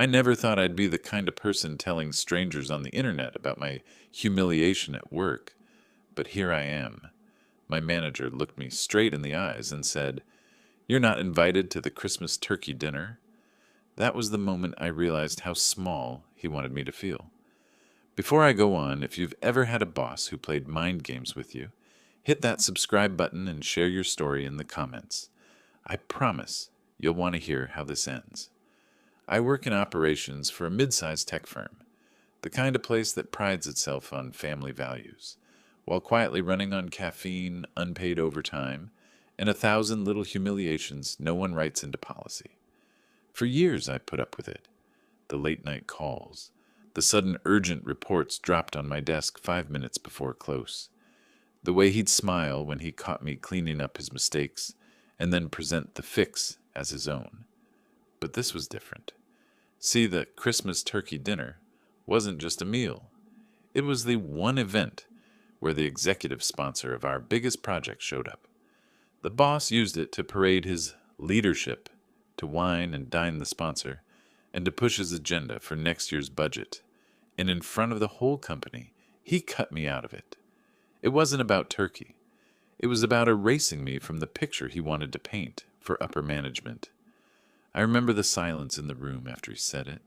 I never thought I'd be the kind of person telling strangers on the internet about my humiliation at work, but here I am. My manager looked me straight in the eyes and said, "You're not invited to the Christmas turkey dinner." That was the moment I realized how small he wanted me to feel. Before I go on, if you've ever had a boss who played mind games with you, hit that subscribe button and share your story in the comments. I promise you'll want to hear how this ends. I work in operations for a mid-sized tech firm, the kind of place that prides itself on family values, while quietly running on caffeine, unpaid overtime, and 1,000 little humiliations no one writes into policy. For years I put up with it. The late-night calls, the sudden urgent reports dropped on my desk 5 minutes before close, the way he'd smile when he caught me cleaning up his mistakes, and then present the fix as his own. But this was different. See, the Christmas turkey dinner wasn't just a meal. It was the one event where the executive sponsor of our biggest project showed up. The boss used it to parade his leadership, to wine and dine the sponsor, and to push his agenda for next year's budget. And in front of the whole company, he cut me out of it. It wasn't about turkey. It was about erasing me from the picture he wanted to paint for upper management. I remember the silence in the room after he said it.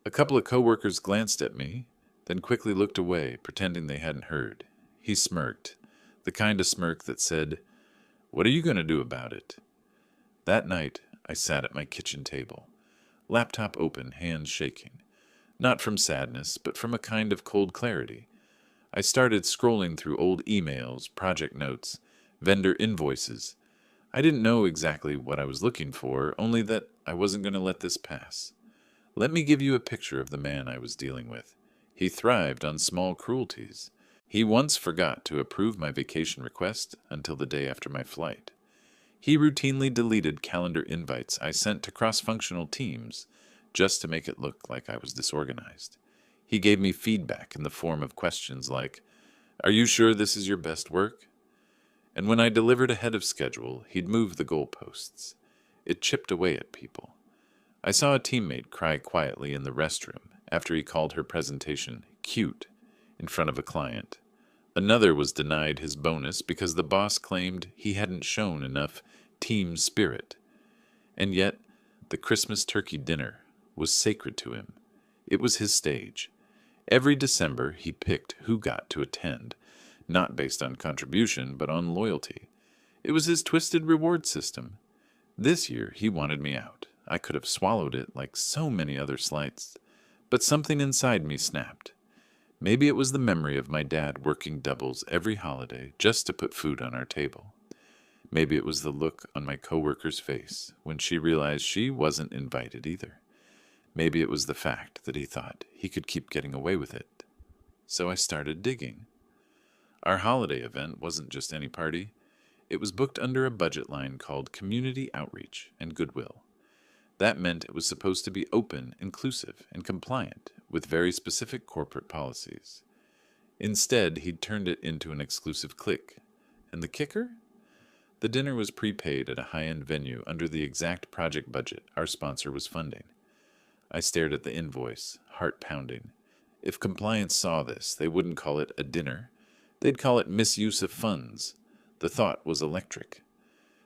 A couple of coworkers glanced at me, then quickly looked away, pretending they hadn't heard. He smirked, the kind of smirk that said, "What are you going to do about it?" That night, I sat at my kitchen table, laptop open, hands shaking. Not from sadness, but from a kind of cold clarity. I started scrolling through old emails, project notes, vendor invoices. I didn't know exactly what I was looking for, only that I wasn't going to let this pass. Let me give you a picture of the man I was dealing with. He thrived on small cruelties. He once forgot to approve my vacation request until the day after my flight. He routinely deleted calendar invites I sent to cross-functional teams just to make it look like I was disorganized. He gave me feedback in the form of questions like, "Are you sure this is your best work?" And when I delivered ahead of schedule, he'd move the goalposts. It chipped away at people. I saw a teammate cry quietly in the restroom after he called her presentation cute in front of a client. Another was denied his bonus because the boss claimed he hadn't shown enough team spirit. And yet, the Christmas turkey dinner was sacred to him. It was his stage. Every December, he picked who got to attend, not based on contribution, but on loyalty. It was his twisted reward system. This year, he wanted me out. I could have swallowed it like so many other slights, but something inside me snapped. Maybe it was the memory of my dad working doubles every holiday just to put food on our table. Maybe it was the look on my coworker's face when she realized she wasn't invited either. Maybe it was the fact that he thought he could keep getting away with it. So I started digging. Our holiday event wasn't just any party. It was booked under a budget line called Community Outreach and Goodwill. That meant it was supposed to be open, inclusive, and compliant with very specific corporate policies. Instead, he'd turned it into an exclusive clique. And the kicker? The dinner was prepaid at a high-end venue under the exact project budget our sponsor was funding. I stared at the invoice, heart pounding. If compliance saw this, they wouldn't call it a dinner. They'd call it misuse of funds. The thought was electric.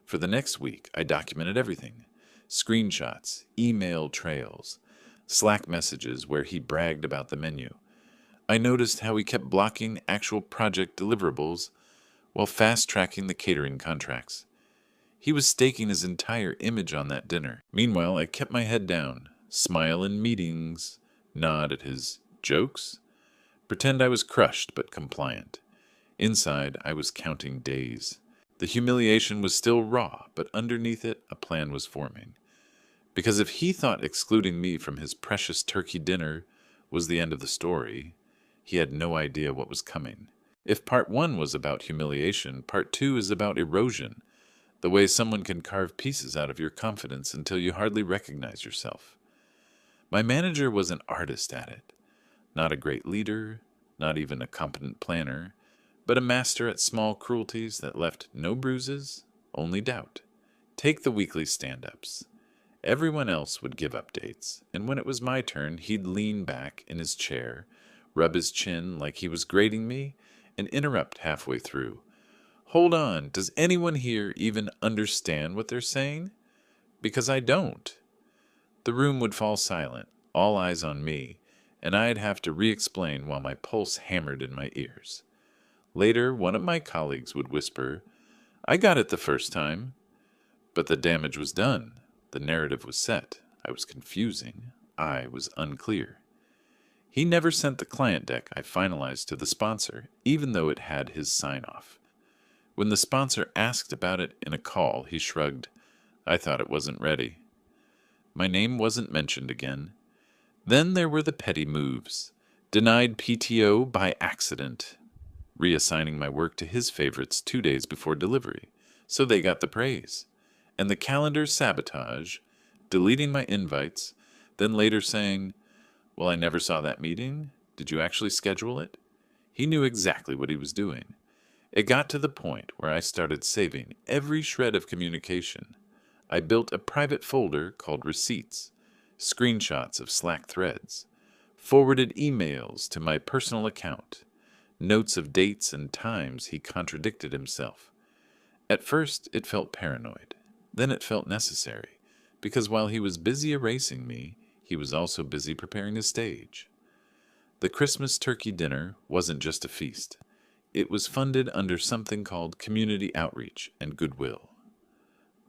For the next week, I documented everything. Screenshots, email trails, Slack messages where he bragged about the menu. I noticed how he kept blocking actual project deliverables while fast-tracking the catering contracts. He was staking his entire image on that dinner. Meanwhile, I kept my head down, smile in meetings, nod at his jokes, pretend I was crushed but compliant. Inside, I was counting days. The humiliation was still raw, but underneath it, a plan was forming. Because if he thought excluding me from his precious turkey dinner was the end of the story, he had no idea what was coming. If part one was about humiliation, part two is about erosion, the way someone can carve pieces out of your confidence until you hardly recognize yourself. My manager was an artist at it. Not a great leader, not even a competent planner, but a master at small cruelties that left no bruises, only doubt. Take the weekly stand-ups. Everyone else would give updates, and when it was my turn, he'd lean back in his chair, rub his chin like he was grading me, and interrupt halfway through. Hold on, does anyone here even understand what they're saying? Because I don't. The room would fall silent, all eyes on me, and I'd have to re-explain while my pulse hammered in my ears. Later, one of my colleagues would whisper, I got it the first time. But the damage was done. The narrative was set. I was confusing. I was unclear. He never sent the client deck I finalized to the sponsor, even though it had his sign-off. When the sponsor asked about it in a call, he shrugged. I thought it wasn't ready. My name wasn't mentioned again. Then there were the petty moves. Denied PTO by accident. Reassigning my work to his favorites 2 days before delivery, so they got the praise. And the calendar sabotage, deleting my invites, then later saying, well, I never saw that meeting. Did you actually schedule it? He knew exactly what he was doing. It got to the point where I started saving every shred of communication. I built a private folder called Receipts, screenshots of Slack threads, forwarded emails to my personal account, notes of dates and times he contradicted himself. At first, it felt paranoid. Then it felt necessary, because while he was busy erasing me, he was also busy preparing the stage. The Christmas turkey dinner wasn't just a feast. It was funded under something called community outreach and goodwill.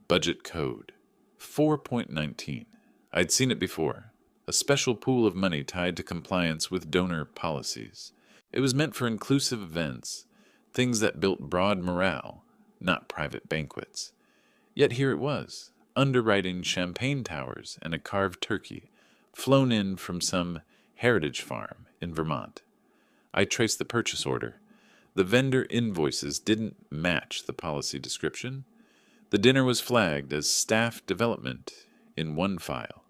Budget code 4.19. I'd seen it before. A special pool of money tied to compliance with donor policies. It was meant for inclusive events, things that built broad morale, not private banquets. Yet here it was, underwriting champagne towers and a carved turkey, flown in from some heritage farm in Vermont. I traced the purchase order. The vendor invoices didn't match the policy description. The dinner was flagged as staff development in one file,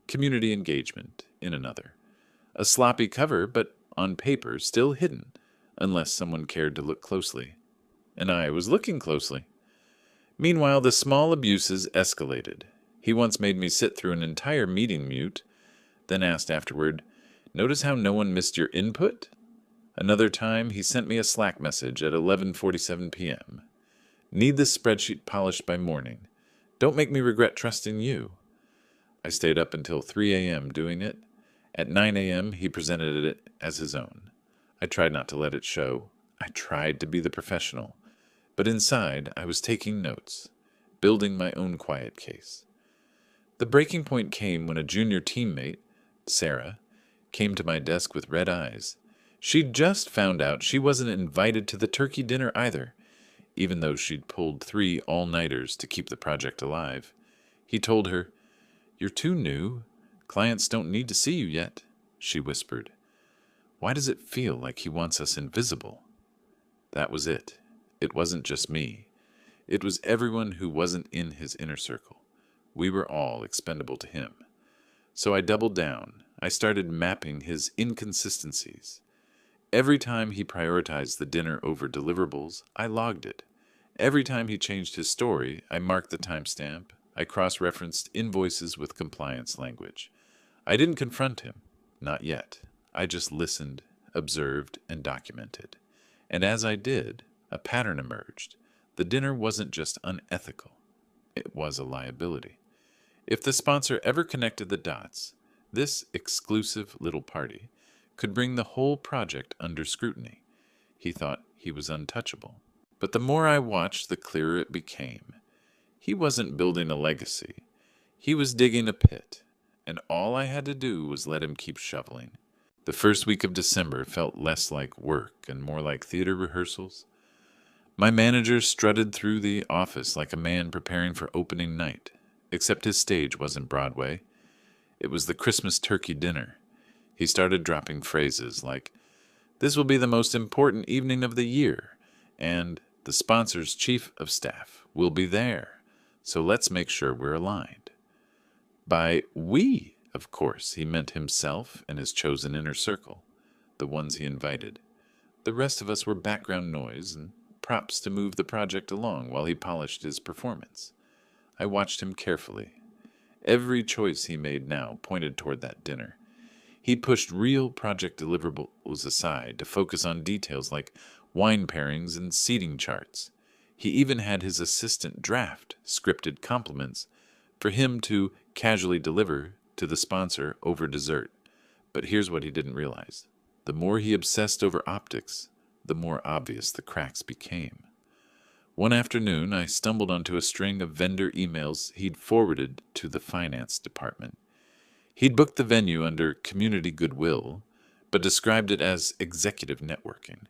community engagement in another. A sloppy cover, but on paper still hidden, unless someone cared to look closely. And I was looking closely. Meanwhile, the small abuses escalated. He once made me sit through an entire meeting mute, then asked afterward, notice how no one missed your input? Another time, he sent me a Slack message at 11:47 p.m. Need this spreadsheet polished by morning. Don't make me regret trusting you. I stayed up until 3 a.m. doing it. At 9 a.m., he presented it as his own. I tried not to let it show. I tried to be the professional. But inside, I was taking notes, building my own quiet case. The breaking point came when a junior teammate, Sarah, came to my desk with red eyes. She'd just found out she wasn't invited to the turkey dinner either, even though she'd pulled 3 all-nighters to keep the project alive. He told her, You're too new. Clients don't need to see you yet, she whispered. Why does it feel like he wants us invisible? That was it. It wasn't just me. It was everyone who wasn't in his inner circle. We were all expendable to him. So I doubled down. I started mapping his inconsistencies. Every time he prioritized the dinner over deliverables, I logged it. Every time he changed his story, I marked the timestamp. I cross-referenced invoices with compliance language. I didn't confront him. Not yet. I just listened, observed, and documented. And as I did, a pattern emerged. The dinner wasn't just unethical. It was a liability. If the sponsor ever connected the dots, this exclusive little party could bring the whole project under scrutiny. He thought he was untouchable. But the more I watched, the clearer it became. He wasn't building a legacy. He was digging a pit, and all I had to do was let him keep shoveling. The first week of December felt less like work and more like theater rehearsals. My manager strutted through the office like a man preparing for opening night, except his stage wasn't Broadway. It was the Christmas turkey dinner. He started dropping phrases like, "This will be the most important evening of the year," and "The sponsor's chief of staff will be there, so let's make sure we're aligned." By "we," of course, he meant himself and his chosen inner circle, the ones he invited. The rest of us were background noise and props to move the project along while he polished his performance. I watched him carefully. Every choice he made now pointed toward that dinner. He pushed real project deliverables aside to focus on details like wine pairings and seating charts. He even had his assistant draft scripted compliments for him to casually deliver to the sponsor over dessert. But here's what he didn't realize. The more he obsessed over optics, the more obvious the cracks became. One afternoon, I stumbled onto a string of vendor emails he'd forwarded to the finance department. He'd booked the venue under community goodwill, but described it as executive networking.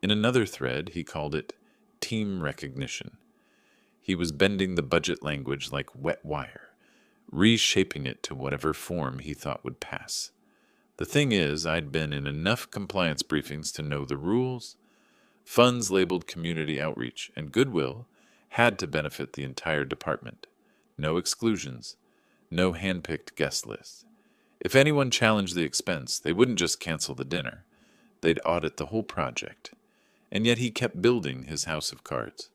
In another thread, he called it team recognition. He was bending the budget language like wet wire, reshaping it to whatever form he thought would pass. The thing is, I'd been in enough compliance briefings to know the rules. Funds labeled community outreach and goodwill had to benefit the entire department. No exclusions, no hand-picked guest list. If anyone challenged the expense, they wouldn't just cancel the dinner. They'd audit the whole project. And yet he kept building his house of cards.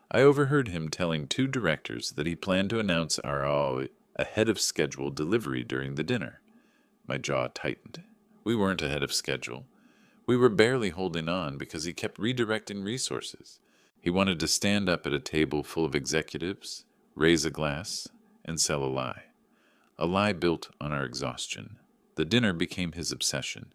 I overheard him telling 2 directors that he planned to announce our ahead of schedule delivery during the dinner. My jaw tightened. We weren't ahead of schedule. We were barely holding on because he kept redirecting resources. He wanted to stand up at a table full of executives, raise a glass, and sell a lie. A lie built on our exhaustion. The dinner became his obsession.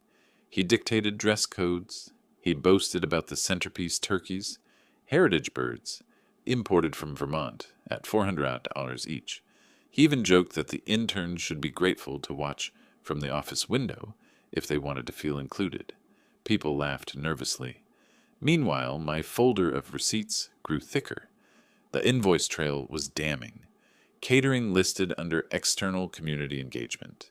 He dictated dress codes. He boasted about the centerpiece turkeys, heritage birds, imported from Vermont at $400 each. He even joked that the interns should be grateful to watch from the office window if they wanted to feel included. People laughed nervously. Meanwhile, my folder of receipts grew thicker. The invoice trail was damning. Catering listed under external community engagement.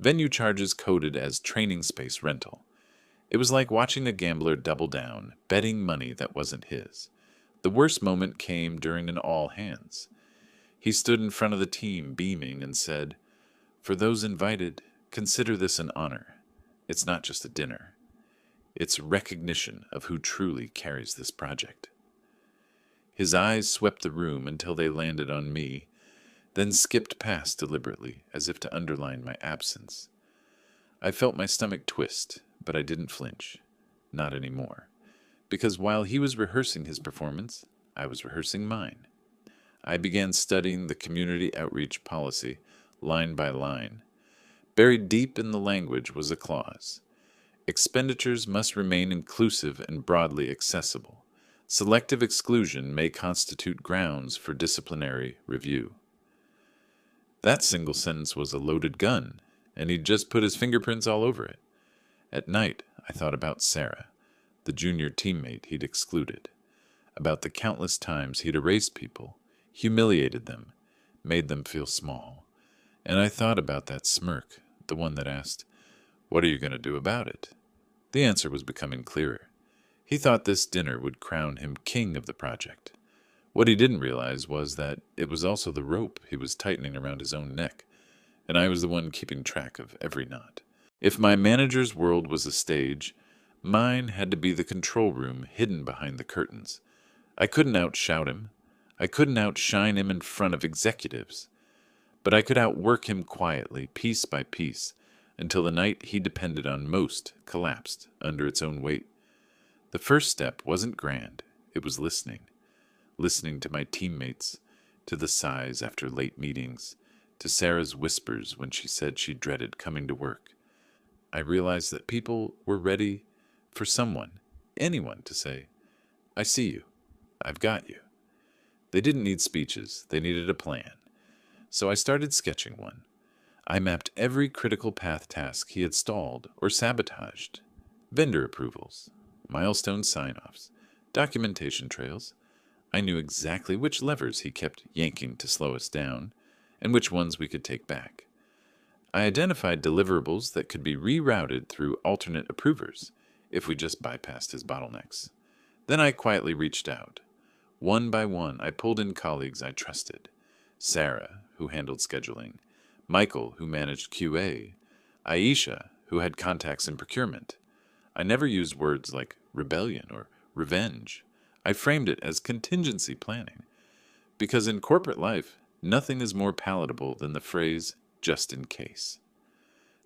Venue charges coded as training space rental. It was like watching a gambler double down, betting money that wasn't his. The worst moment came during an all-hands. He stood in front of the team, beaming, and said, "For those invited, consider this an honor. It's not just a dinner. It's recognition of who truly carries this project." His eyes swept the room until they landed on me, then skipped past deliberately, as if to underline my absence. I felt my stomach twist, but I didn't flinch. Not anymore. Because while he was rehearsing his performance, I was rehearsing mine. I began studying the community outreach policy, line by line. Buried deep in the language was a clause. Expenditures must remain inclusive and broadly accessible. Selective exclusion may constitute grounds for disciplinary review. That single sentence was a loaded gun, and he'd just put his fingerprints all over it. At night, I thought about Sarah, the junior teammate he'd excluded, about the countless times he'd erased people, humiliated them, made them feel small. And I thought about that smirk, the one that asked, "What are you going to do about it?" The answer was becoming clearer. He thought this dinner would crown him king of the project. What he didn't realize was that it was also the rope he was tightening around his own neck, and I was the one keeping track of every knot. If my manager's world was a stage, mine had to be the control room hidden behind the curtains. I couldn't outshout him. I couldn't outshine him in front of executives. But I could outwork him quietly, piece by piece, until the night he depended on most collapsed under its own weight. The first step wasn't grand. It was listening. Listening to my teammates, to the sighs after late meetings, to Sarah's whispers when she said she dreaded coming to work. I realized that people were ready for someone, anyone, to say, "I see you. I've got you." They didn't need speeches. They needed a plan. So I started sketching one. I mapped every critical path task he had stalled or sabotaged. Vendor approvals, milestone sign-offs, documentation trails. I knew exactly which levers he kept yanking to slow us down, and which ones we could take back. I identified deliverables that could be rerouted through alternate approvers if we just bypassed his bottlenecks. Then I quietly reached out. One by one, I pulled in colleagues I trusted. Sarah, who handled scheduling, Michael, who managed QA, Aisha, who had contacts in procurement. I never used words like rebellion or revenge. I framed it as contingency planning. Because in corporate life, Nothing is more palatable than the phrase, just in case.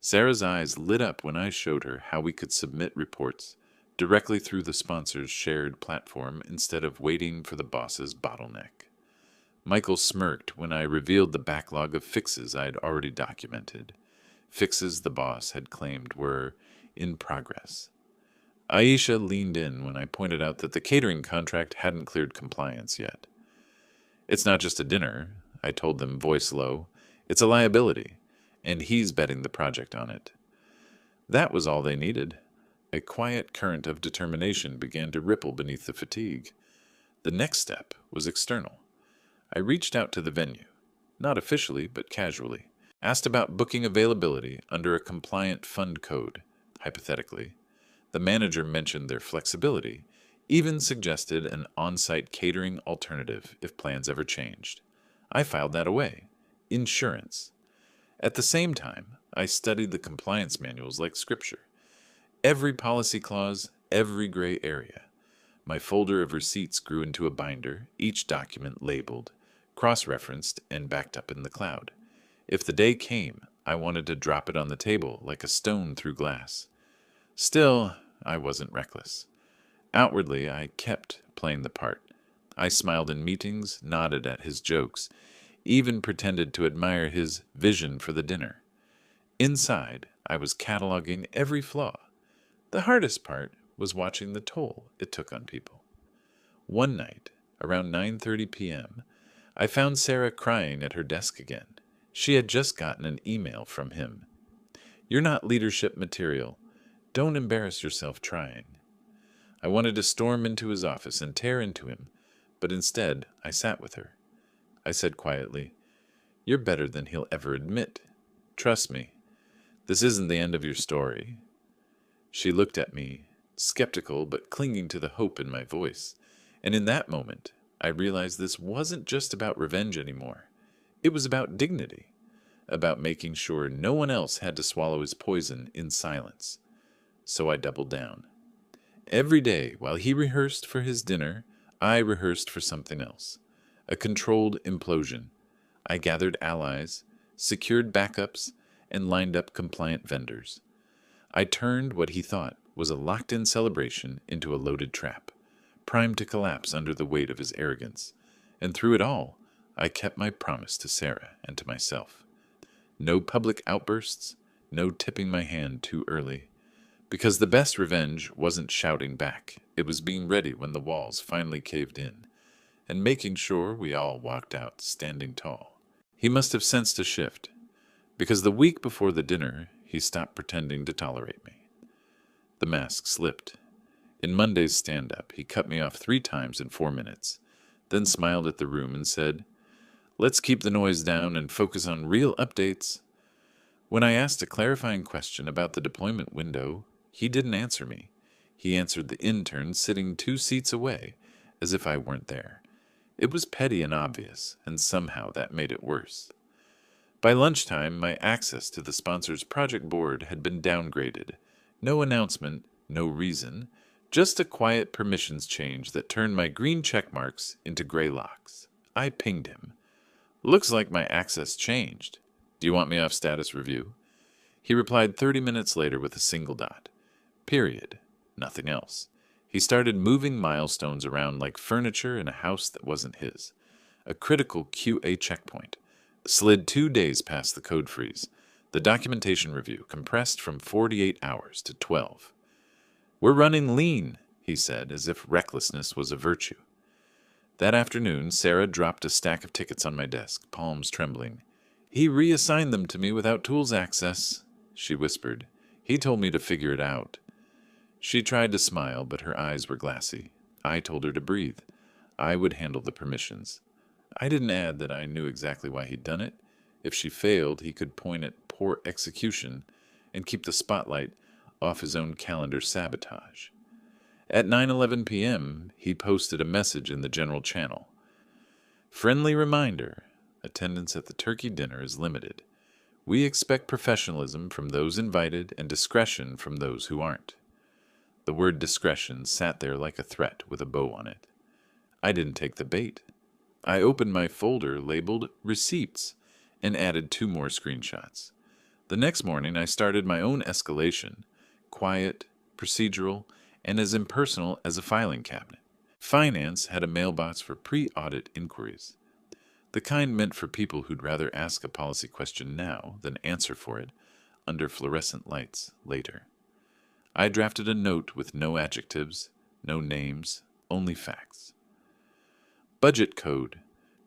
Sarah's eyes lit up when I showed her how we could submit reports directly through the sponsor's shared platform instead of waiting for the boss's bottleneck. Michael smirked when I revealed the backlog of fixes I had already documented. Fixes the boss had claimed were in progress. Aisha leaned in when I pointed out that the catering contract hadn't cleared compliance yet. It's not just a dinner, I told them, voice low. It's a liability, and he's betting the project on it. That was all they needed. A quiet current of determination began to ripple beneath the fatigue. The next step was external. I reached out to the venue, not officially but casually, asked about booking availability under a compliant fund code, hypothetically. The manager mentioned their flexibility, even suggested an on-site catering alternative if plans ever changed. I filed that away. Insurance. At the same time, I studied the compliance manuals like scripture. Every policy clause, every gray area. My folder of receipts grew into a binder, each document labeled, cross-referenced, and backed up in the cloud. If the day came, I wanted to drop it on the table like a stone through glass. Still, I wasn't reckless. Outwardly, I kept playing the part. I smiled in meetings, nodded at his jokes, even pretended to admire his vision for the dinner. Inside, I was cataloging every flaw. The hardest part was watching the toll it took on people. One night, around 9:30 p.m., I found Sarah crying at her desk again. She had just gotten an email from him. "You're not leadership material. Don't embarrass yourself trying." I wanted to storm into his office and tear into him, but instead I sat with her. I said quietly, "You're better than he'll ever admit. Trust me. This isn't the end of your story." She looked at me, skeptical but clinging to the hope in my voice, and in that moment I realized this wasn't just about revenge anymore. It was about dignity, about making sure no one else had to swallow his poison in silence. So I doubled down. Every day, while he rehearsed for his dinner, I rehearsed for something else. A controlled implosion. I gathered allies, secured backups, and lined up compliant vendors. I turned what he thought was a locked-in celebration into a loaded trap, primed to collapse under the weight of his arrogance. And through it all, I kept my promise to Sarah and to myself. No public outbursts, no tipping my hand too early. Because the best revenge wasn't shouting back. It was being ready when the walls finally caved in, and making sure we all walked out standing tall. He must have sensed a shift, because the week before the dinner, he stopped pretending to tolerate me. The mask slipped. In Monday's stand-up, he cut me off 3 times in 4 minutes, then smiled at the room and said, "Let's keep the noise down and focus on real updates." When I asked a clarifying question about the deployment window, he didn't answer me. He answered the intern sitting 2 seats away, as if I weren't there. It was petty and obvious, and somehow that made it worse. By lunchtime, my access to the sponsor's project board had been downgraded. No announcement, no reason, just a quiet permissions change that turned my green check marks into gray locks. I pinged him. "Looks like my access changed. Do you want me off status review?" He replied 30 minutes later with a single dot. Period. Nothing else. He started moving milestones around like furniture in a house that wasn't his. A critical QA checkpoint. Slid 2 days past the code freeze. The documentation review compressed from 48 hours to 12. "We're running lean," he said, as if recklessness was a virtue. That afternoon, Sarah dropped a stack of tickets on my desk, palms trembling. "He reassigned them to me without tools access," she whispered. "He told me to figure it out." She tried to smile, but her eyes were glassy. I told her to breathe. I would handle the permissions. I didn't add that I knew exactly why he'd done it. If she failed, he could point at poor execution and keep the spotlight off his own calendar sabotage. At 9:11 p.m., he posted a message in the general channel. "Friendly reminder, attendance at the turkey dinner is limited. We expect professionalism from those invited and discretion from those who aren't." The word discretion sat there like a threat with a bow on it. I didn't take the bait. I opened my folder labeled Receipts and added 2 more screenshots. The next morning, I started my own escalation, quiet, procedural, and as impersonal as a filing cabinet. Finance had a mailbox for pre-audit inquiries, the kind meant for people who'd rather ask a policy question now than answer for it under fluorescent lights later. I drafted a note with no adjectives, no names, only facts. Budget Code,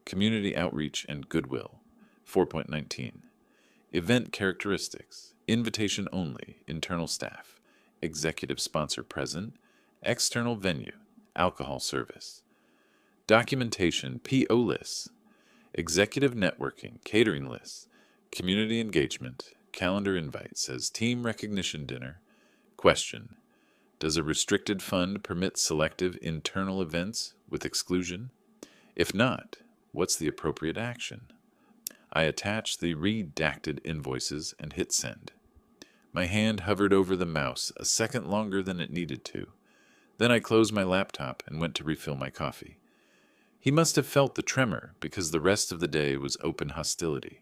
Community Outreach and Goodwill, 4.19. Event Characteristics, Invitation Only, Internal Staff, Executive Sponsor Present, External Venue, Alcohol Service. Documentation, PO Lists, Executive Networking, Catering Lists, Community Engagement, Calendar Invite says Team Recognition Dinner. Question: does a restricted fund permit selective internal events with exclusion? If not, what's the appropriate action? I attached the redacted invoices and hit send. My hand hovered over the mouse a second longer than it needed to. Then I closed my laptop and went to refill my coffee. He must have felt the tremor because the rest of the day was open hostility.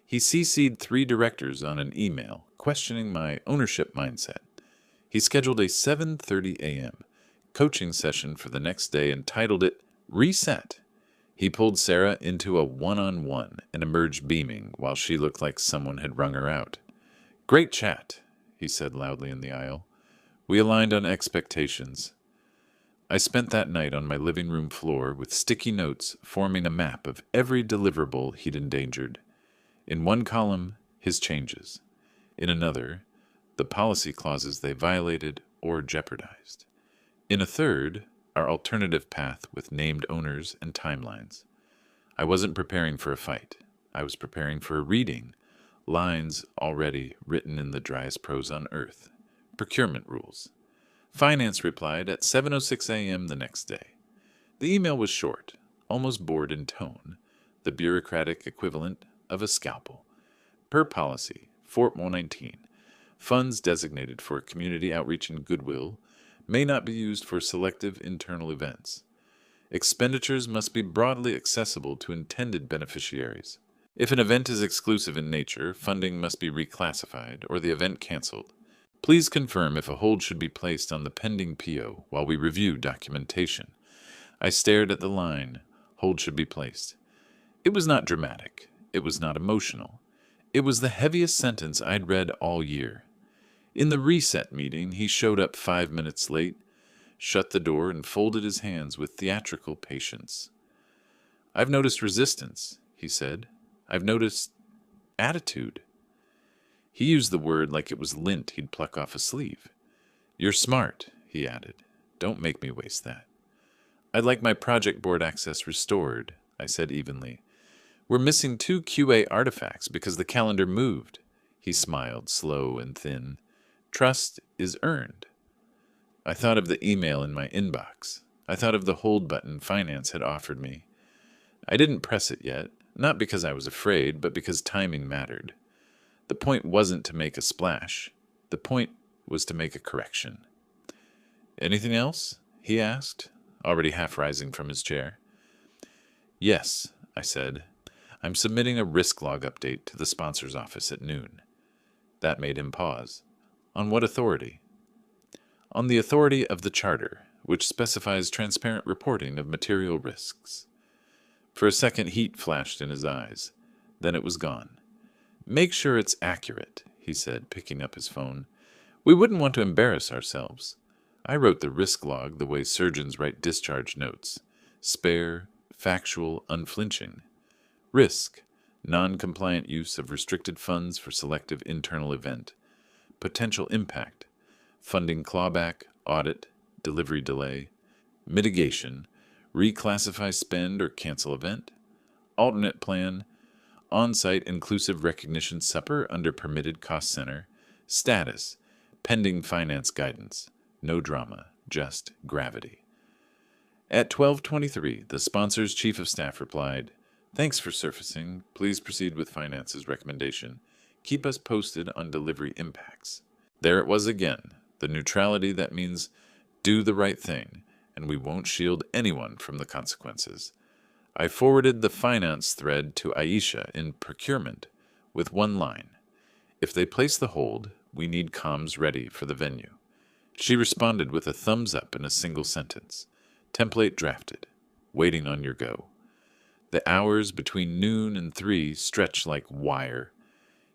He CC'd 3 directors on an email questioning my ownership mindset. He scheduled a 7:30 a.m. coaching session for the next day and titled it Reset. He pulled Sarah into a one-on-one and emerged beaming while she looked like someone had wrung her out. Great chat, he said loudly in the aisle. We aligned on expectations. I spent that night on my living room floor with sticky notes forming a map of every deliverable he'd endangered. In one column, his changes. In another, the policy clauses they violated or jeopardized. In a third, our alternative path with named owners and timelines. I wasn't preparing for a fight. I was preparing for a reading, lines already written in the driest prose on earth. Procurement rules. Finance replied at 7:06 a.m. the next day. The email was short, almost bored in tone, the bureaucratic equivalent of a scalpel. Per policy, 4.19, funds designated for community outreach and goodwill may not be used for selective internal events. Expenditures must be broadly accessible to intended beneficiaries. If an event is exclusive in nature, funding must be reclassified or the event canceled. Please confirm if a hold should be placed on the pending PO while we review documentation. I stared at the line, hold should be placed. It was not dramatic. It was not emotional. It was the heaviest sentence I'd read all year. In the reset meeting, he showed up 5 minutes late, shut the door, and folded his hands with theatrical patience. I've noticed resistance, he said. I've noticed attitude. He used the word like it was lint he'd pluck off a sleeve. You're smart, he added. Don't make me waste that. I'd like my project board access restored, I said evenly. We're missing 2 QA artifacts because the calendar moved. He smiled, slow and thin. Trust is earned. I thought of the email in my inbox. I thought of the hold button finance had offered me. I didn't press it yet, not because I was afraid, but because timing mattered. The point wasn't to make a splash. The point was to make a correction. Anything else? He asked, already half rising from his chair. Yes, I said. I'm submitting a risk log update to the sponsor's office at noon. That made him pause. On what authority? On the authority of the Charter, which specifies transparent reporting of material risks. For a second, heat flashed in his eyes. Then it was gone. Make sure it's accurate, he said, picking up his phone. We wouldn't want to embarrass ourselves. I wrote the risk log the way surgeons write discharge notes. Spare, factual, unflinching. Risk, non-compliant use of restricted funds for selective internal event. Potential impact, funding clawback, audit, delivery delay. Mitigation, reclassify spend or cancel event. Alternate plan, on-site inclusive recognition supper under permitted cost center. Status, pending finance guidance. No drama, just gravity. At 12:23, the sponsor's chief of staff replied, Thanks for surfacing. Please proceed with finance's recommendation. Keep us posted on delivery impacts. There it was again, the neutrality that means do the right thing, and we won't shield anyone from the consequences. I forwarded the finance thread to Aisha in procurement with one line. If they place the hold, we need comms ready for the venue. She responded with a thumbs up in a single sentence. Template drafted. Waiting on your go. The hours between noon and 3 stretched like wire.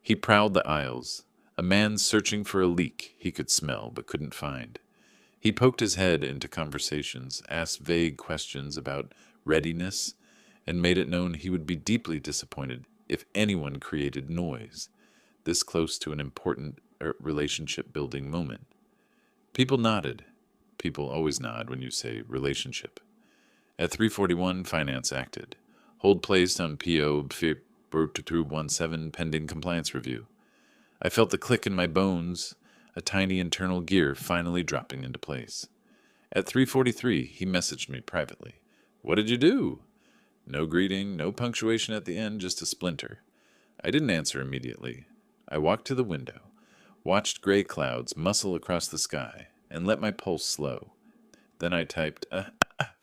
He prowled the aisles, a man searching for a leak he could smell but couldn't find. He poked his head into conversations, asked vague questions about readiness, and made it known he would be deeply disappointed if anyone created noise, this close to an important relationship-building moment. People nodded. People always nod when you say relationship. At 3:41, finance acted. Hold placed on PO 17 pending compliance review. I felt the click in my bones, a tiny internal gear finally dropping into place. At 3:43, he messaged me privately. What did you do? No greeting, no punctuation at the end, just a splinter. I didn't answer immediately. I walked to the window, watched gray clouds muscle across the sky, and let my pulse slow. Then I typed,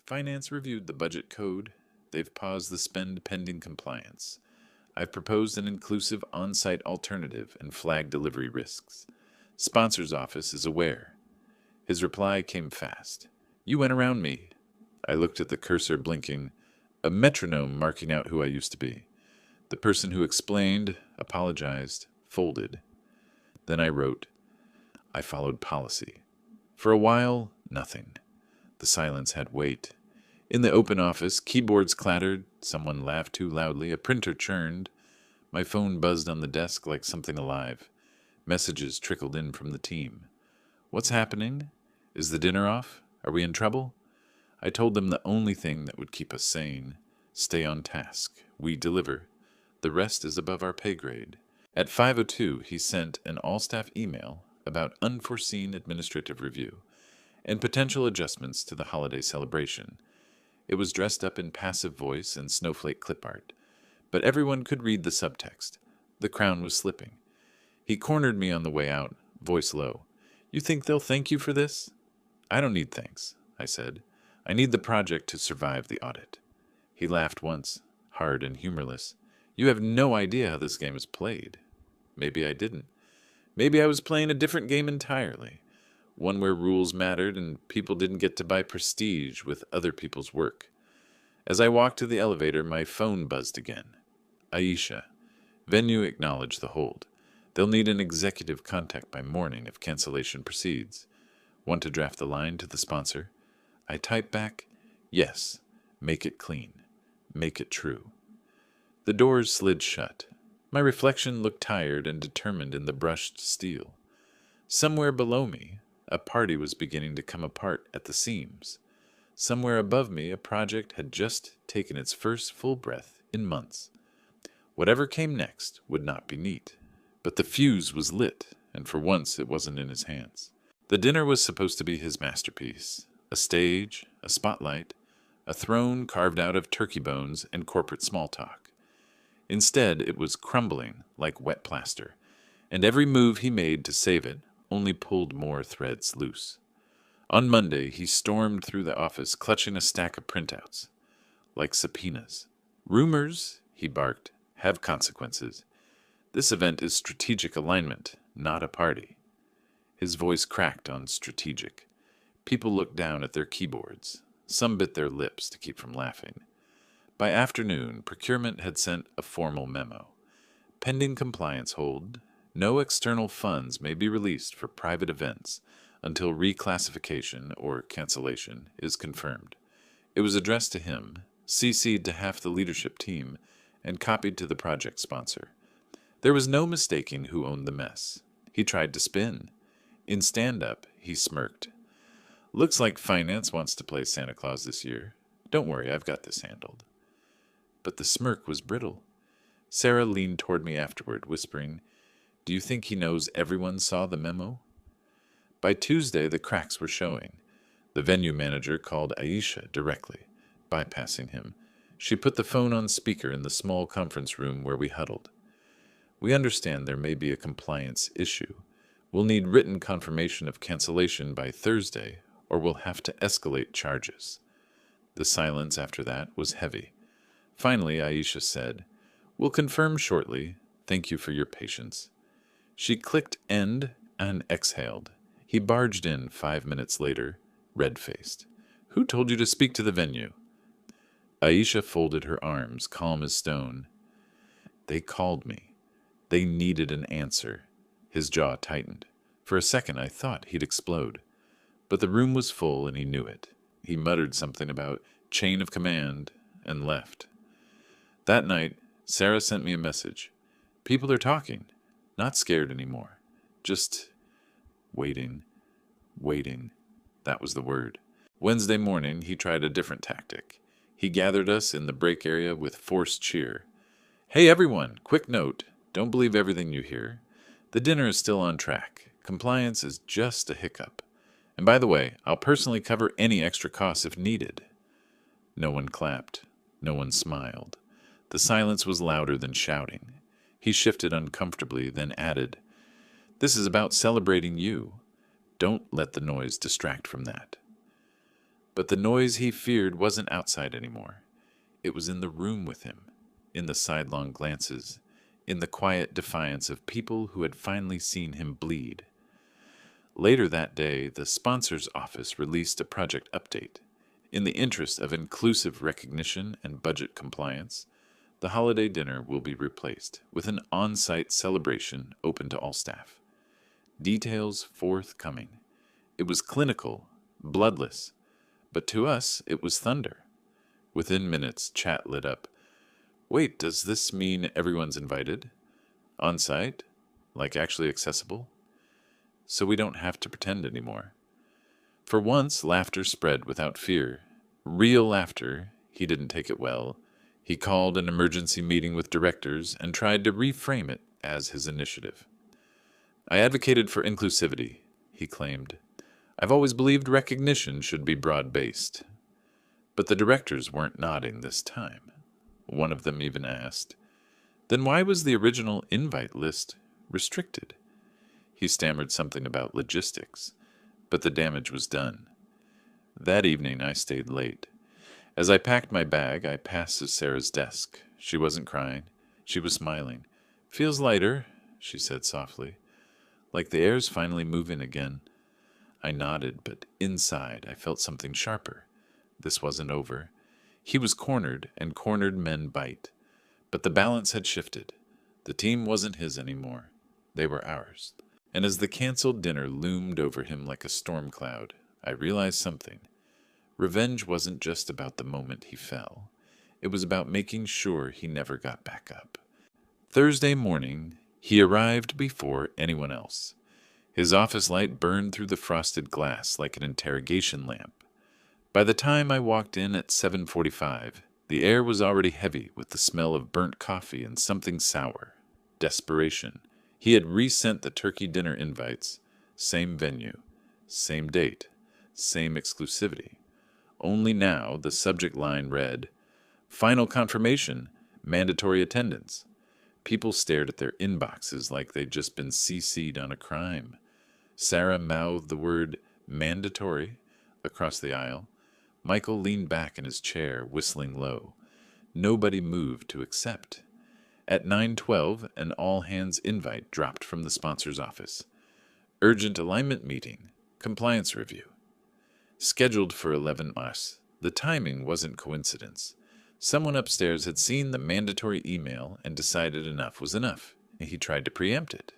Finance reviewed the budget code. They've paused the spend pending compliance. I've proposed an inclusive on-site alternative and flagged delivery risks. Sponsor's office is aware. His reply came fast. You went around me. I looked at the cursor blinking, a metronome marking out who I used to be. The person who explained, apologized, folded. Then I wrote. I followed policy. For a while, nothing. The silence had weight. In the open office, keyboards clattered, someone laughed too loudly, a printer churned. My phone buzzed on the desk like something alive. Messages trickled in from the team. What's happening? Is the dinner off? Are we in trouble? I told them the only thing that would keep us sane. Stay on task. We deliver. The rest is above our pay grade. At 5:02, he sent an all-staff email about unforeseen administrative review and potential adjustments to the holiday celebration. It was dressed up in passive voice and snowflake clip art, but everyone could read the subtext. The crown was slipping. He cornered me on the way out, voice low. You think they'll thank you for this? I don't need thanks, I said. I need the project to survive the audit. He laughed once, hard and humorless. You have no idea how this game is played. Maybe I didn't. Maybe I was playing a different game entirely. One where rules mattered and people didn't get to buy prestige with other people's work. As I walked to the elevator, my phone buzzed again. Aisha. Venue acknowledged the hold. They'll need an executive contact by morning if cancellation proceeds. Want to draft the line to the sponsor? I typed back, yes, make it clean. Make it true. The doors slid shut. My reflection looked tired and determined in the brushed steel. Somewhere below me, a party was beginning to come apart at the seams. Somewhere above me, a project had just taken its first full breath in months. Whatever came next would not be neat, but the fuse was lit, and for once it wasn't in his hands. The dinner was supposed to be his masterpiece. A stage, a spotlight, a throne carved out of turkey bones and corporate small talk. Instead, it was crumbling like wet plaster, and every move he made to save it only pulled more threads loose. On Monday, he stormed through the office, clutching a stack of printouts, like subpoenas. Rumors, he barked, have consequences. This event is strategic alignment, not a party. His voice cracked on strategic. People looked down at their keyboards. Some bit their lips to keep from laughing. By afternoon, procurement had sent a formal memo. Pending compliance hold, no external funds may be released for private events until reclassification or cancellation is confirmed. It was addressed to him, CC'd to half the leadership team, and copied to the project sponsor. There was no mistaking who owned the mess. He tried to spin. In stand-up, he smirked. Looks like finance wants to play Santa Claus this year. Don't worry, I've got this handled. But the smirk was brittle. Sarah leaned toward me afterward, whispering, Do you think he knows everyone saw the memo? By Tuesday, the cracks were showing. The venue manager called Aisha directly, bypassing him. She put the phone on speaker in the small conference room where we huddled. We understand there may be a compliance issue. We'll need written confirmation of cancellation by Thursday, or we'll have to escalate charges. The silence after that was heavy. Finally, Aisha said, "We'll confirm shortly. Thank you for your patience." She clicked end and exhaled. He barged in 5 minutes later, red-faced. "Who told you to speak to the venue?" Aisha folded her arms, calm as stone. "They called me. They needed an answer." His jaw tightened. For a second I thought he'd explode. But the room was full and he knew it. He muttered something about chain of command and left. That night, Sarah sent me a message. People are talking. Not scared anymore. Just waiting. Waiting. That was the word. Wednesday morning, he tried a different tactic. He gathered us in the break area with forced cheer. "Hey everyone, quick note. Don't believe everything you hear. The dinner is still on track. Compliance is just a hiccup. And by the way, I'll personally cover any extra costs if needed." No one clapped. No one smiled. The silence was louder than shouting. He shifted uncomfortably, then added, "This is about celebrating you. Don't let the noise distract from that." But the noise he feared wasn't outside anymore. It was in the room with him, in the sidelong glances, in the quiet defiance of people who had finally seen him bleed. Later that day, the sponsor's office released a project update. In the interest of inclusive recognition and budget compliance, the holiday dinner will be replaced with an on-site celebration open to all staff. Details forthcoming. It was clinical, bloodless, but to us it was thunder. Within minutes, chat lit up. "Wait, does this mean everyone's invited? On-site? Like actually accessible? So we don't have to pretend anymore." For once, laughter spread without fear. Real laughter. He didn't take it well. He called an emergency meeting with directors and tried to reframe it as his initiative. "I advocated for inclusivity," he claimed. "I've always believed recognition should be broad-based." But the directors weren't nodding this time. One of them even asked, "Then why was the original invite list restricted?" He stammered something about logistics, but the damage was done. That evening I stayed late. As I packed my bag, I passed Sarah's desk. She wasn't crying. She was smiling. "Feels lighter," she said softly. "Like the air's finally moving again." I nodded, but inside I felt something sharper. This wasn't over. He was cornered, and cornered men bite. But the balance had shifted. The team wasn't his anymore. They were ours. And as the canceled dinner loomed over him like a storm cloud, I realized something. Revenge wasn't just about the moment he fell. It was about making sure he never got back up. Thursday morning, he arrived before anyone else. His office light burned through the frosted glass like an interrogation lamp. By the time I walked in at 7:45, the air was already heavy with the smell of burnt coffee and something sour. Desperation. He had resent the turkey dinner invites. Same venue, same date, same exclusivity. Only now the subject line read, "Final confirmation, mandatory attendance." People stared at their inboxes like they'd just been CC'd on a crime. Sarah mouthed the word "mandatory" across the aisle. Michael leaned back in his chair, whistling low. Nobody moved to accept. At 9:12, an all-hands invite dropped from the sponsor's office. Urgent alignment meeting, compliance review. Scheduled for 11 Us. The timing wasn't coincidence. Someone upstairs had seen the mandatory email and decided enough was enough, and he tried to preempt it.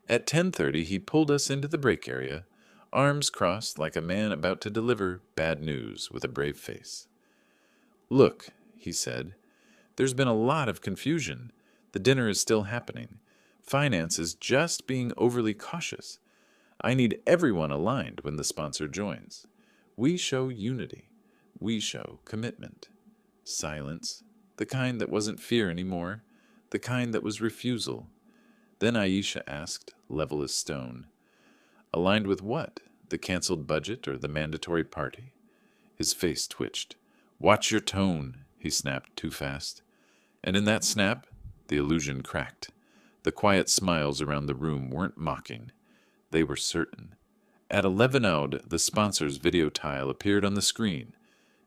At 10:30, he pulled us into the break area, arms crossed like a man about to deliver bad news with a brave face. "Look," he said, "there's been a lot of confusion. The dinner is still happening. Finance is just being overly cautious. I need everyone aligned when the sponsor joins. We show unity. We show commitment." Silence. The kind that wasn't fear anymore. The kind that was refusal. Then Aisha asked, level as stone, "Aligned with what? The canceled budget or the mandatory party?" His face twitched. "Watch your tone," he snapped too fast. And in that snap, the illusion cracked. The quiet smiles around the room weren't mocking. They were certain. At 11 Oud, the sponsor's video tile appeared on the screen.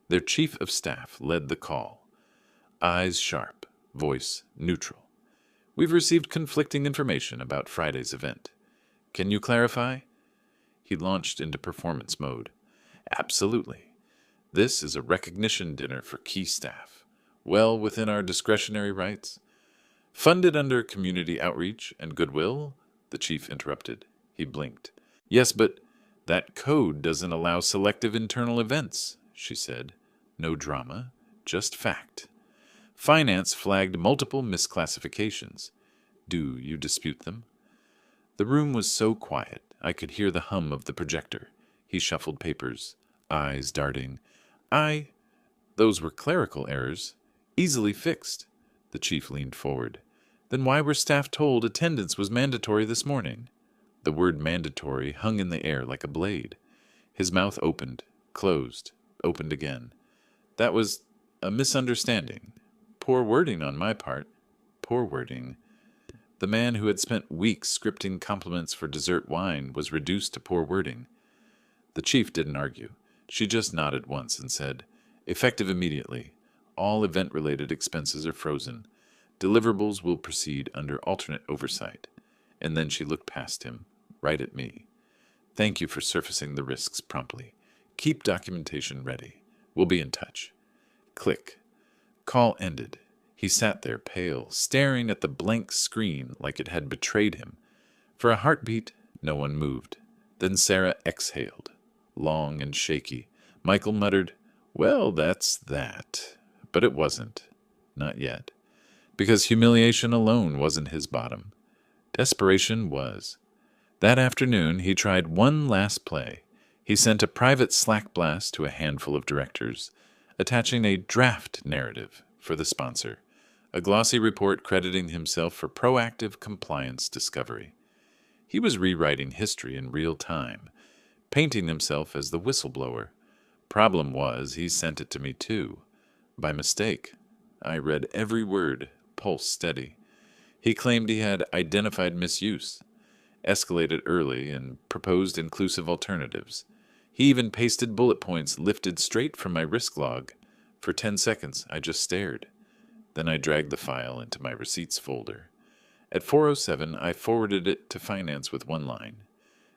Their chief of staff led the call. Eyes sharp, voice neutral. We've received conflicting information about Friday's event. Can you clarify? He launched into performance mode. Absolutely. This is a recognition dinner for key staff, well within our discretionary rights. Funded under community outreach and goodwill? The chief interrupted. He blinked. Yes, but that code doesn't allow selective internal events, she said. No drama, just fact. Finance flagged multiple misclassifications. Do you dispute them? The room was so quiet, I could hear the hum of the projector. He shuffled papers, eyes darting. Those were clerical errors, easily fixed. The chief leaned forward. Then why were staff told attendance was mandatory this morning? The word mandatory hung in the air like a blade. His mouth opened, closed, opened again. That was a misunderstanding. Poor wording on my part. Poor wording. The man who had spent weeks scripting compliments for dessert wine was reduced to poor wording. The chief didn't argue. She just nodded once and said, effective immediately. All event-related expenses are frozen. Deliverables will proceed under alternate oversight. And then she looked past him, right at me. Thank you for surfacing the risks promptly. Keep documentation ready. We'll be in touch. Click. Call ended. He sat there pale, staring at the blank screen like it had betrayed him. For a heartbeat, no one moved. Then Sarah exhaled, long and shaky. Michael muttered, well, that's that. But it wasn't. Not yet. Because humiliation alone wasn't his bottom. Desperation was. That afternoon, he tried one last play. He sent a private Slack blast to a handful of directors, attaching a draft narrative for the sponsor, a glossy report crediting himself for proactive compliance discovery. He was rewriting history in real time, painting himself as the whistleblower. Problem was, he sent it to me too. By mistake. I read every word, pulse steady. He claimed he had identified misuse, escalated early, and proposed inclusive alternatives. He even pasted bullet points lifted straight from my risk log. For 10 seconds, I just stared. Then I dragged the file into my receipts folder. At 4:07, I forwarded it to finance with one line.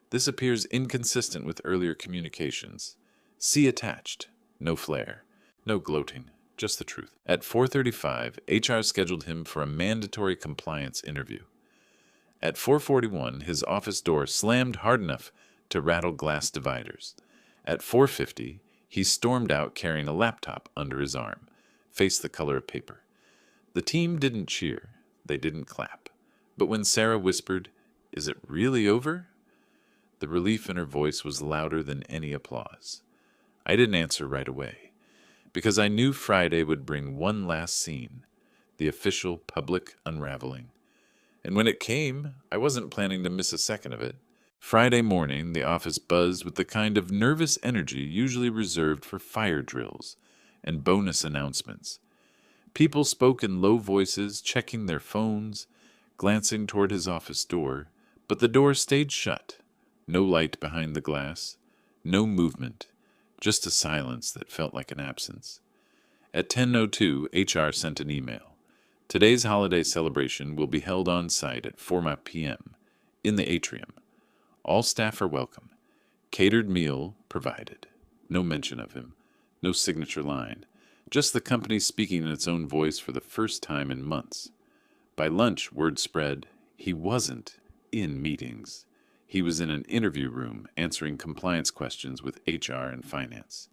This appears inconsistent with earlier communications. See attached. No flair. No gloating. Just the truth. At 4:35, HR scheduled him for a mandatory compliance interview. At 4:41, his office door slammed hard enough to rattle glass dividers. At 4:50, he stormed out carrying a laptop under his arm, face the color of paper. The team didn't cheer. They didn't clap. But when Sarah whispered, "Is it really over?" the relief in her voice was louder than any applause. I didn't answer right away, because I knew Friday would bring one last scene, the official public unraveling. And when it came, I wasn't planning to miss a second of it. Friday morning, the office buzzed with the kind of nervous energy usually reserved for fire drills and bonus announcements. People spoke in low voices, checking their phones, glancing toward his office door, but the door stayed shut. No light behind the glass, no movement, just a silence that felt like an absence. At 10:02, HR sent an email. Today's holiday celebration will be held on site at 4 p.m. in the atrium. All staff are welcome. Catered meal provided. No mention of him. No signature line. Just the company speaking in its own voice for the first time in months. By lunch, word spread, he wasn't in meetings. He was in an interview room answering compliance questions with HR and finance.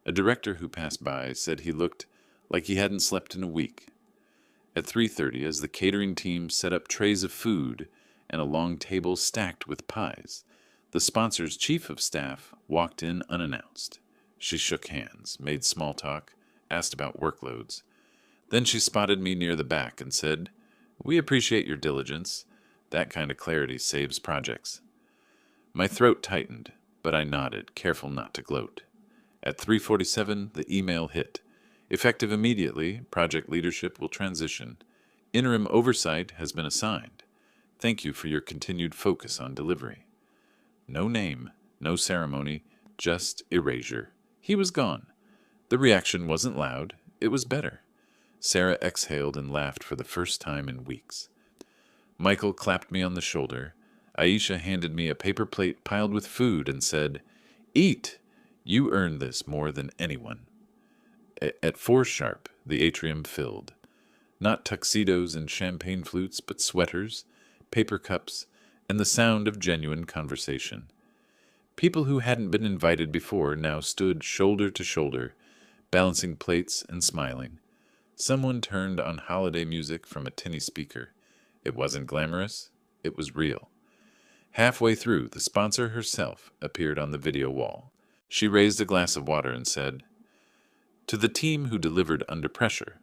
A director who passed by said he looked like he hadn't slept in a week. At 3:30, as the catering team set up trays of food and a long table stacked with pies, the sponsor's chief of staff walked in unannounced. She shook hands, made small talk, asked about workloads. Then she spotted me near the back and said, "We appreciate your diligence. That kind of clarity saves projects." My throat tightened, but I nodded, careful not to gloat. At 3:47, the email hit. Effective immediately, project leadership will transition. Interim oversight has been assigned. Thank you for your continued focus on delivery. No name, no ceremony, just erasure. He was gone. The reaction wasn't loud. It was better. Sarah exhaled and laughed for the first time in weeks. Michael clapped me on the shoulder. Aisha handed me a paper plate piled with food and said, "Eat! You earned this more than anyone." At 4 sharp, the atrium filled. Not tuxedos and champagne flutes, but sweaters, paper cups, and the sound of genuine conversation. People who hadn't been invited before now stood shoulder to shoulder, balancing plates and smiling. Someone turned on holiday music from a tinny speaker. It wasn't glamorous, it was real. Halfway through, the sponsor herself appeared on the video wall. She raised a glass of water and said, "To the team who delivered under pressure,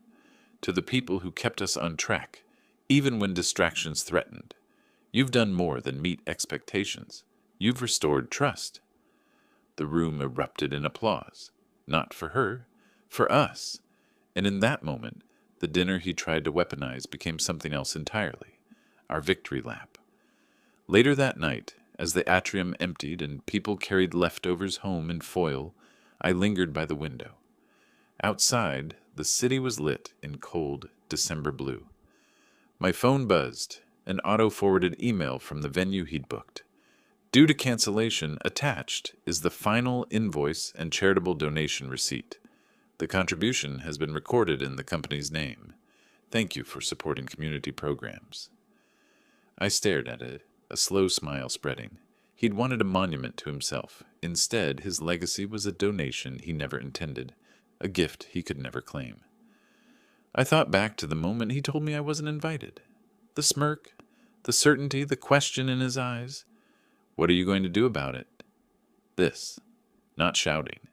to the people who kept us on track, even when distractions threatened, you've done more than meet expectations. You've restored trust." The room erupted in applause. Not for her, for us. And in that moment, the dinner he tried to weaponize became something else entirely, our victory lap. Later that night, as the atrium emptied and people carried leftovers home in foil, I lingered by the window. Outside, the city was lit in cold December blue. My phone buzzed, an auto-forwarded email from the venue he'd booked. Due to cancellation, attached is the final invoice and charitable donation receipt. The contribution has been recorded in the company's name. Thank you for supporting community programs. I stared at it, a slow smile spreading. He'd wanted a monument to himself. Instead, his legacy was a donation he never intended, a gift he could never claim. I thought back to the moment he told me I wasn't invited. The smirk, the certainty, the question in his eyes. What are you going to do about it? This. Not shouting.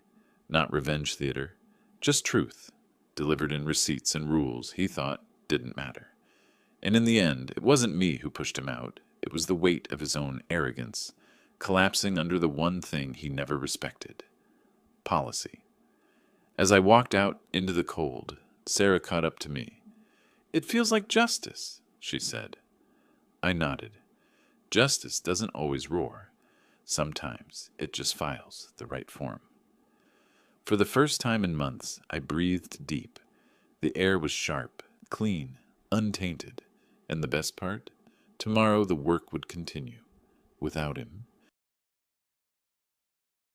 Not revenge theater. Just truth, delivered in receipts and rules he thought didn't matter. And in the end, it wasn't me who pushed him out. It was the weight of his own arrogance, collapsing under the one thing he never respected. Policy. As I walked out into the cold, Sarah caught up to me. "It feels like justice," she said. I nodded. Justice doesn't always roar. Sometimes it just files the right form. For the first time in months, I breathed deep. The air was sharp, clean, untainted. And the best part? Tomorrow the work would continue. Without him.